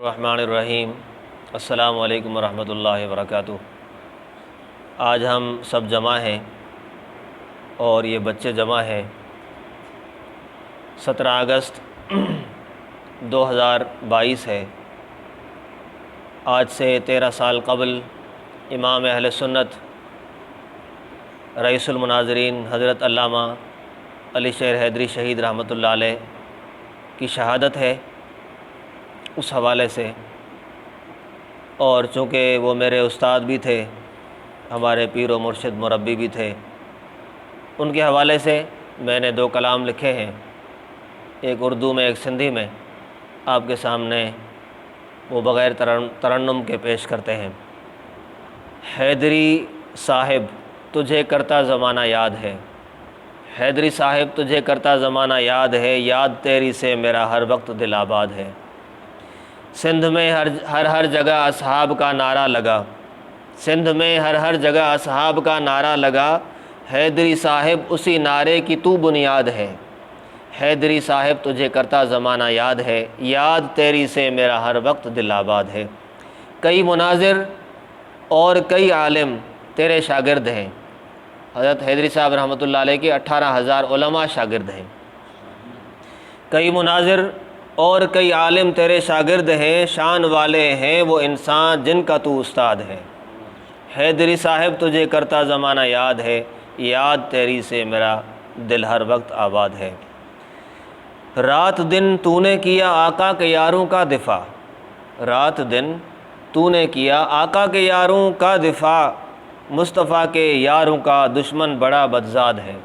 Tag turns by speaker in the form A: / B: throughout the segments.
A: الرحمن الرحیم۔ السلام علیکم ورحمۃ اللہ وبرکاتہ۔ آج ہم سب جمع ہیں اور یہ بچے جمع ہیں 17 اگست 2022 ہے۔ آج سے 13 سال قبل امام اہل سنت رئیس المناظرین حضرت علامہ علی شیر حیدری شہید رحمۃ اللہ علیہ کی شہادت ہے۔ اس حوالے سے، اور چونکہ وہ میرے استاد بھی تھے، ہمارے پیر و مرشد مربی بھی تھے، ان کے حوالے سے میں نے 2 کلام لکھے ہیں، ایک اردو میں ایک سندھی میں، آپ کے سامنے وہ بغیر ترنم کے پیش کرتے ہیں۔ حیدری صاحب تجھے کرتا زمانہ یاد ہے، حیدری صاحب تجھے کرتا زمانہ یاد ہے، یاد تیری سے میرا ہر وقت دل آباد ہے۔ سندھ میں ہر جگہ اصحاب کا نعرہ لگا، سندھ میں ہر جگہ اصحاب کا نعرہ لگا، حیدری صاحب اسی نعرے کی تو بنیاد ہے۔ حیدری صاحب تجھے کرتا زمانہ یاد ہے، یاد تیری سے میرا ہر وقت دل آباد ہے۔ کئی مناظر اور کئی عالم تیرے شاگرد ہیں۔ حضرت حیدری صاحب رحمۃ اللہ علیہ کے 18,000 علماء شاگرد ہیں۔ کئی مناظر اور کئی عالم تیرے شاگرد ہیں، شان والے ہیں وہ انسان جن کا تو استاد ہے۔ حیدری صاحب تجھے کرتا زمانہ یاد ہے، یاد تیری سے میرا دل ہر وقت آباد ہے۔ رات دن تو نے کیا آقا کے یاروں کا دفاع، رات دن تو نے کیا آقا کے یاروں کا دفاع، مصطفیٰ کے یاروں کا دشمن بڑا بدزاد ہے۔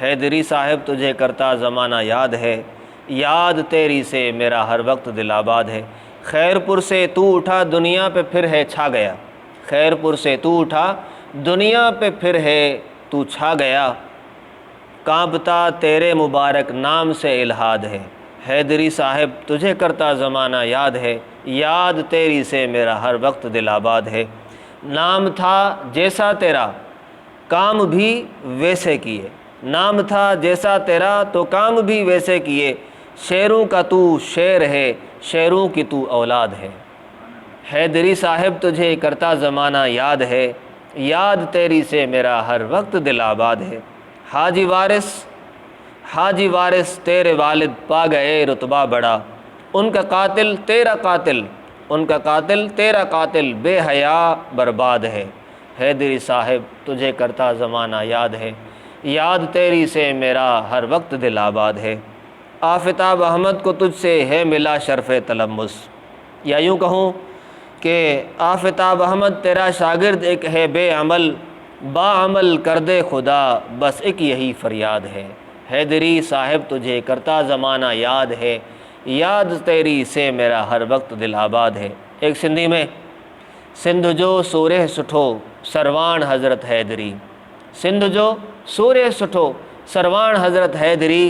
A: حیدری صاحب تجھے کرتا زمانہ یاد ہے، یاد تیری سے میرا ہر وقت دل آباد ہے۔ خیر پور سے تو اٹھا دنیا پہ پھر ہے چھا گیا، خیر پور سے تو اٹھا دنیا پہ پھر ہے تو چھا گیا، کانپتا تیرے مبارک نام سے الہاد ہے۔ حیدری صاحب تجھے کرتا زمانہ یاد ہے، یاد تیری سے میرا ہر وقت دل آباد ہے۔ نام تھا جیسا تیرا کام بھی ویسے کیے، نام تھا جیسا تیرا تو کام بھی ویسے کیے، شیروں کا تو شیر ہے، شیروں کی تو اولاد ہے۔ حیدری صاحب تجھے کرتا زمانہ یاد ہے، یاد تیری سے میرا ہر وقت دل آباد ہے۔ حاجی وارث تیرے والد پا گئے رتبہ بڑا، ان کا قاتل تیرا قاتل، ان کا قاتل تیرا قاتل بے حیا برباد ہے۔ حیدری صاحب تجھے کرتا زمانہ یاد ہے، یاد تیری سے میرا ہر وقت دل آباد ہے۔ آفتاب احمد کو تجھ سے ہے ملا شرف تلمس، یا یوں کہوں کہ آفتاب احمد تیرا شاگرد ایک ہے بے عمل، با عمل کر دے خدا بس ایک یہی فریاد ہے۔ حیدری صاحب تجھے کرتا زمانہ یاد ہے، یاد تیری سے میرا ہر وقت دل آباد ہے۔ ایک سندھی میں، سندھ جو سورہ سٹھو سروان حضرت حیدری، سندھ جو سورہ سٹھو سروان حضرت حیدری،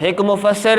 A: ایک مفسر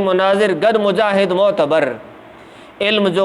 A: مناظر گڈ مجاہد معتبر، علم جو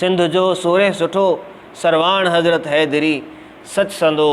A: سندھ جو سورہ سٹھو سروان حضرت حیدری، سچ سندو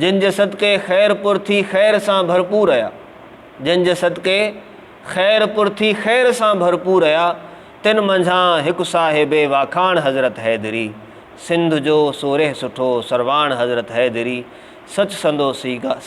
A: جن جے صدقے خیر پور تھی خیر ساں بھرپور آیا، جن جے صدقے خیر پور تھی خیر ساں بھرپور آیا، تن منجھاں ہک صاحب واکھان حضرت حیدری۔ سندھ جو سورہ سٹھو سروان حضرت حیدری، سچ سندو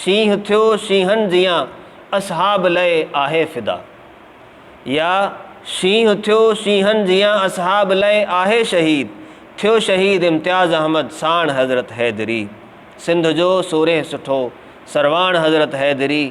A: شینہ تھیو شینہن جیاں اصحاب لئے آہے فدا، یا شینہ تھیو شینہن جیاں اصحاب لئے آہے شہید، تھیو شہید امتیاز احمد سان حضرت حیدری۔ سندھ جو سورہ سٹھو سروان حضرت حیدری،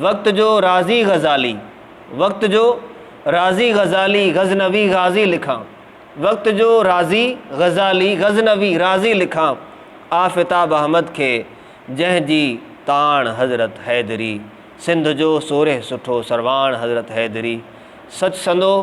A: وقت جو راضی غزنوی غازی لکھاں، وقت جو راضی غزالی غزنوی راضی لکھاں، آفتاب احمد کے جہ جی تان حضرت حیدری۔ سندھ جو سورہ سٹھو سروان حضرت حیدری، سچ سندو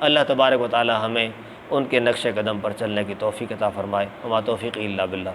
A: اللہ تبارک و تعالی ہمیں ان کے نقش قدم پر چلنے کی توفیق عطا فرمائے۔ وما توفیق الا باللہ۔